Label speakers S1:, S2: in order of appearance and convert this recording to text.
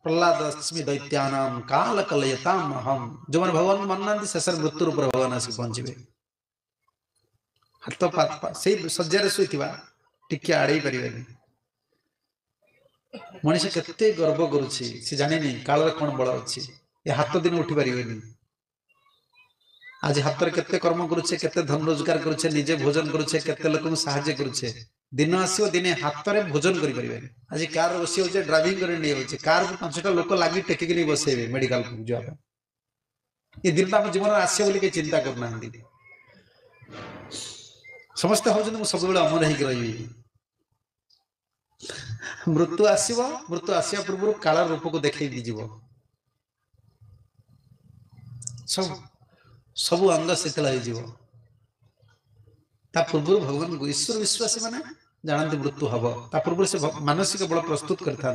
S1: प्रहलादस्मि दैत्यानां काल कलयताम अहम। जो मैंने भगवान मानना शेष मृत्यु रूप भगवान आसिक पहुंचे हाथ से शज्जार शोवा टिके आड़े पारे मनीष केते गर्व करुछि से जानि काल कौन बल अच्छी ये हाथ दिन उठी पारे आज हाथ केते कर्म करुचे केते धन रोजगार करुचे निजे भोजन करुचे केते लोक साहाय्य करुचे दिन आसो दिने हाथ में भोजन करि परिबे आज कार बसी होचे ड्राइविंग करे नहीं होचे कार को 5टा लोक लागी टेकी नहीं बसेबे मेडिकल को जाबे ये दिन हम जीवन आसे बोली के चिंता करना समस्त होजन सब बेला अमर हेक रही मृत्यु आसीबो मृत्यु आसिया पूर्व काल रूप को देखै दी जीवो सब सब अंग शिथिल हो पूर्व भगवान ईश्वर विश्वासी माने जानते मृत्यु हम पूर्व से मानसिक बल प्रस्तुत करते